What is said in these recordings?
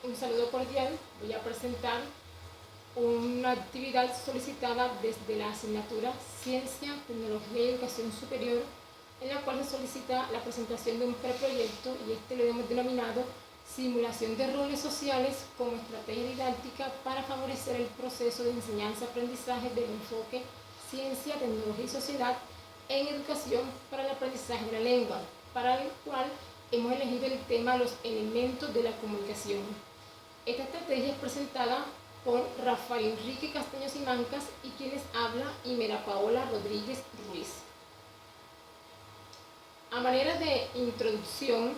Un saludo cordial. Voy a presentar una actividad solicitada desde la asignatura Ciencia, Tecnología y Educación Superior, en la cual se solicita la presentación de un preproyecto, y este lo hemos denominado Simulación de roles sociales como estrategia didáctica para favorecer el proceso de enseñanza-aprendizaje del enfoque Ciencia, Tecnología y Sociedad en Educación para el aprendizaje de la lengua, para el cual hemos elegido el tema Los elementos de la comunicación. Esta estrategia es presentada por Rafael Enrique Castaño Simancas y quienes habla Imera Paola Rodríguez Ruiz. A manera de introducción,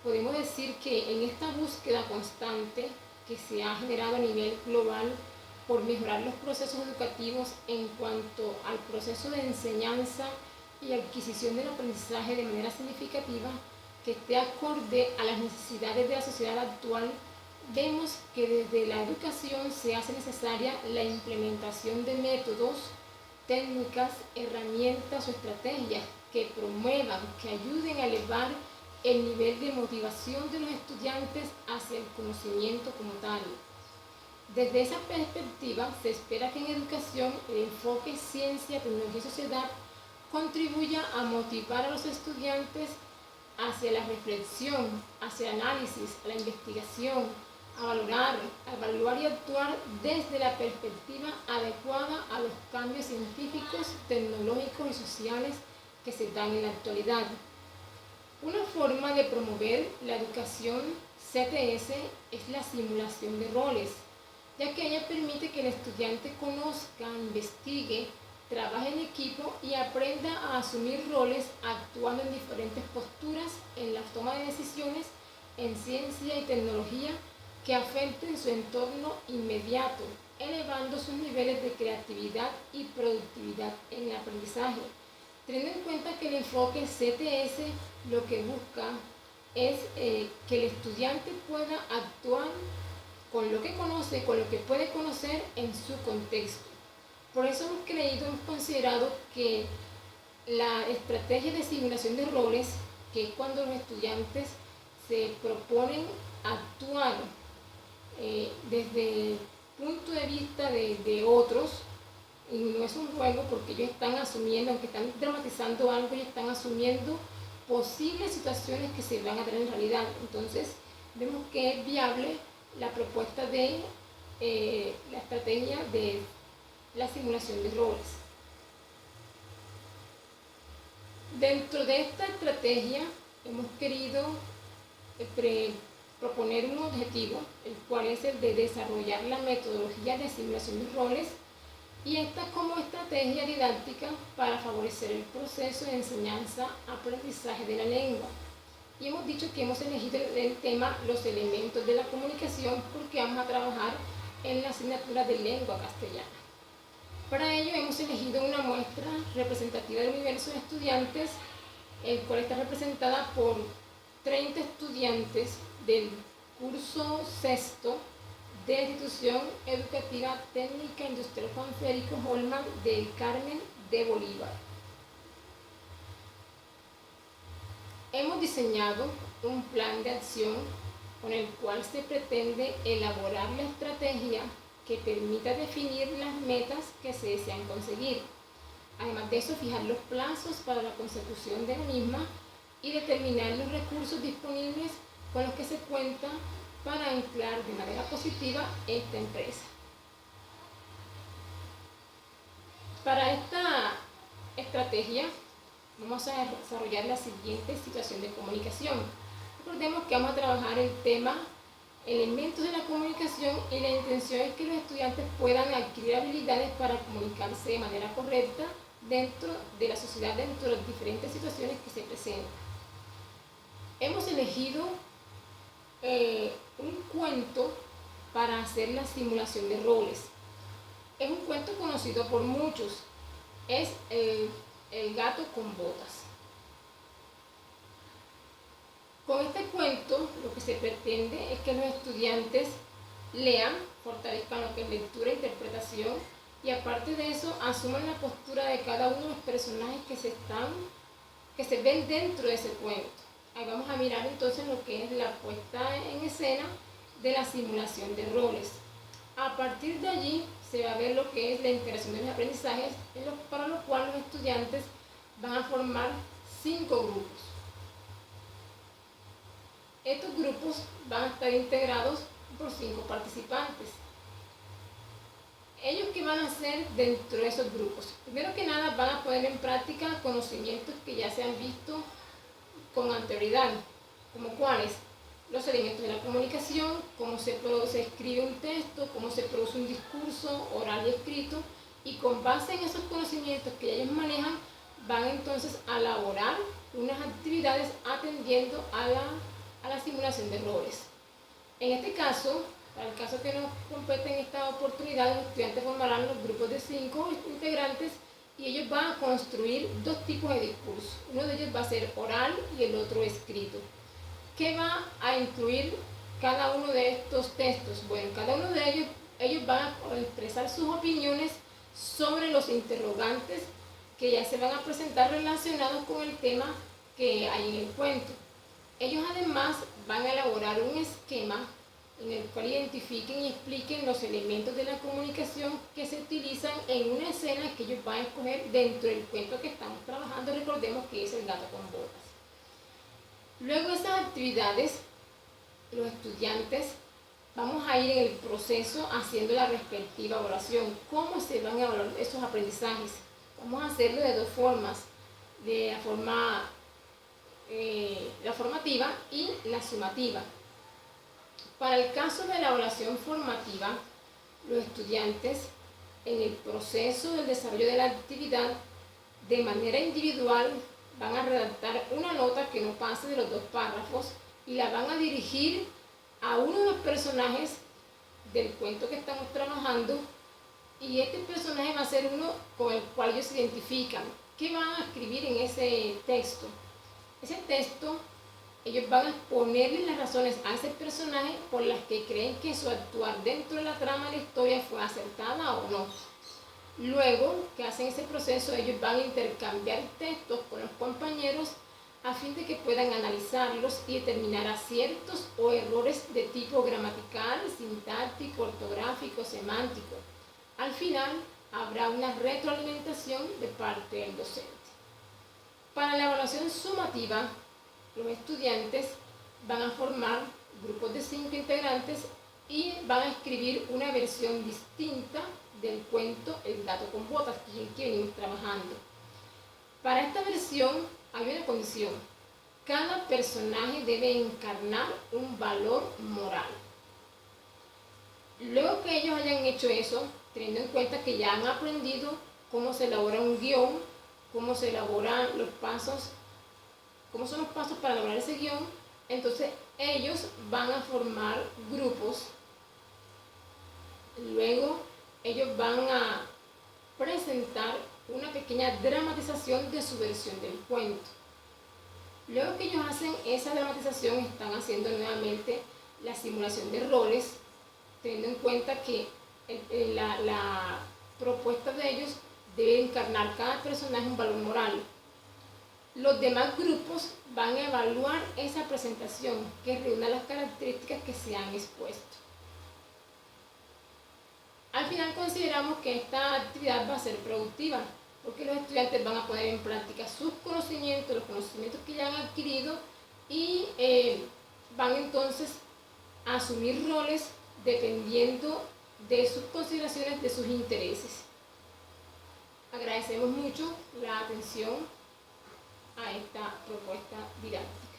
podemos decir que en esta búsqueda constante que se ha generado a nivel global por mejorar los procesos educativos en cuanto al proceso de enseñanza y adquisición del aprendizaje de manera significativa, que esté acorde a las necesidades de la sociedad actual, vemos que desde la educación se hace necesaria la implementación de métodos, técnicas, herramientas o estrategias que promuevan, que ayuden a elevar el nivel de motivación de los estudiantes hacia el conocimiento como tal. Desde esa perspectiva, se espera que en educación el enfoque ciencia, tecnología y sociedad contribuya a motivar a los estudiantes hacia la reflexión, hacia el análisis, a la investigación, a valorar, a evaluar y actuar desde la perspectiva adecuada a los cambios científicos, tecnológicos y sociales que se dan en la actualidad. Una forma de promover la educación CTS es la simulación de roles, ya que ella permite que el estudiante conozca, investigue, trabaje en equipo y aprenda a asumir roles actuando en diferentes posturas en la toma de decisiones en ciencia y tecnología que afecten su entorno inmediato, elevando sus niveles de creatividad y productividad en el aprendizaje. Teniendo en cuenta que el enfoque CTS lo que busca es que el estudiante pueda actuar con lo que conoce, con lo que puede conocer en su contexto. Por eso hemos creído, hemos considerado que la estrategia de simulación de roles, que es cuando los estudiantes se proponen actuar desde el punto de vista de otros, y no es un juego porque ellos están asumiendo, aunque están dramatizando algo, ellos están asumiendo posibles situaciones que se van a dar en realidad. Entonces vemos que es viable la propuesta de la estrategia de la simulación de roles. Dentro de esta estrategia hemos querido proponer un objetivo, el cual es el de desarrollar la metodología de simulación de roles, y esta como estrategia didáctica para favorecer el proceso de enseñanza-aprendizaje de la lengua. Y hemos dicho que hemos elegido el tema Los elementos de la comunicación porque vamos a trabajar en la asignatura de lengua castellana. Para ello hemos elegido una muestra representativa del universo de estudiantes, el cual está representada por 30 estudiantes del curso sexto de la Institución Educativa Técnica Industrial Juan Federico Holman del Carmen de Bolívar. Hemos diseñado un plan de acción con el cual se pretende elaborar la estrategia que permita definir las metas que se desean conseguir. Además de eso, fijar los plazos para la consecución de la misma y determinar los recursos disponibles con los que se cuenta para anclar de manera positiva esta empresa. Para esta estrategia vamos a desarrollar la siguiente situación de comunicación. Recordemos que vamos a trabajar el tema elementos de la comunicación, y la intención es que los estudiantes puedan adquirir habilidades para comunicarse de manera correcta dentro de la sociedad, dentro de las diferentes situaciones que se presentan. Hemos elegido un cuento para hacer la simulación de roles. Es un cuento conocido por muchos, es el gato con botas. Con este cuento lo que se pretende es que los estudiantes lean, fortalezcan lo que es lectura e interpretación, y aparte de eso asuman la postura de cada uno de los personajes que se ven dentro de ese cuento. Ahí vamos a mirar entonces lo que es la puesta en escena de la simulación de roles. A partir de allí se va a ver lo que es la integración de los aprendizajes, para lo cual los estudiantes van a formar 5 grupos. Estos grupos van a estar integrados por 5 participantes. ¿Ellos qué van a hacer dentro de esos grupos? Primero que nada van a poner en práctica conocimientos que ya se han visto con anterioridad, como cuáles: los elementos de la comunicación, cómo se escribe un texto, cómo se produce un discurso oral y escrito, y con base en esos conocimientos que ellos manejan, van entonces a elaborar unas actividades atendiendo a la simulación de roles. En este caso, para el caso que nos compete en esta oportunidad, los estudiantes formarán los grupos de 5 integrantes y ellos van a construir 2 tipos de discurso. Uno de ellos va a ser oral y el otro escrito. ¿Qué va a incluir cada uno de estos textos? Bueno, cada uno de ellos van a expresar sus opiniones sobre los interrogantes que ya se van a presentar relacionados con el tema que hay en el cuento. Ellos además van a elaborar un esquema en el cual identifiquen y expliquen los elementos de la comunicación que se utilizan en una escena que ellos van a escoger dentro del cuento que estamos trabajando. Recordemos que es El gato con botas. Luego de esas actividades, los estudiantes vamos a ir en el proceso haciendo la respectiva evaluación. ¿Cómo se van a evaluar esos aprendizajes? Vamos a hacerlo de 2 formas, de la formativa y la sumativa. Para el caso de la evaluación formativa, los estudiantes en el proceso del desarrollo de la actividad, de manera individual, van a redactar una nota que no pase de los 2 párrafos y la van a dirigir a uno de los personajes del cuento que estamos trabajando, y este personaje va a ser uno con el cual ellos se identifican. ¿Qué van a escribir en ese texto? Ese texto, ellos van a ponerle las razones a ese personaje por las que creen que su actuar dentro de la trama de la historia fue acertada o no. Luego que hacen ese proceso, ellos van a intercambiar textos con los compañeros a fin de que puedan analizarlos y determinar aciertos o errores de tipo gramatical, sintáctico, ortográfico, semántico. Al final, habrá una retroalimentación de parte del docente. Para la evaluación sumativa, los estudiantes van a formar grupos de 5 integrantes y van a escribir una versión distinta del cuento El gato con botas, que es el que venimos trabajando. Para esta versión hay una condición: cada personaje debe encarnar un valor moral. Luego que ellos hayan hecho eso, teniendo en cuenta que ya han aprendido cómo se elabora un guión, cómo se elaboran los pasos, cómo son los pasos para elaborar ese guión, entonces ellos van a formar grupos. Luego ellos van a presentar una pequeña dramatización de su versión del cuento. Luego que ellos hacen esa dramatización, están haciendo nuevamente la simulación de roles, teniendo en cuenta que la propuesta de ellos debe encarnar cada personaje un valor moral. Los demás grupos van a evaluar esa presentación que reúna las características que se han expuesto. Al final consideramos que esta actividad va a ser productiva, porque los estudiantes van a poner en práctica sus conocimientos, los conocimientos que ya han adquirido, y van entonces a asumir roles dependiendo de sus consideraciones, de sus intereses. Agradecemos mucho la atención a esta propuesta didáctica.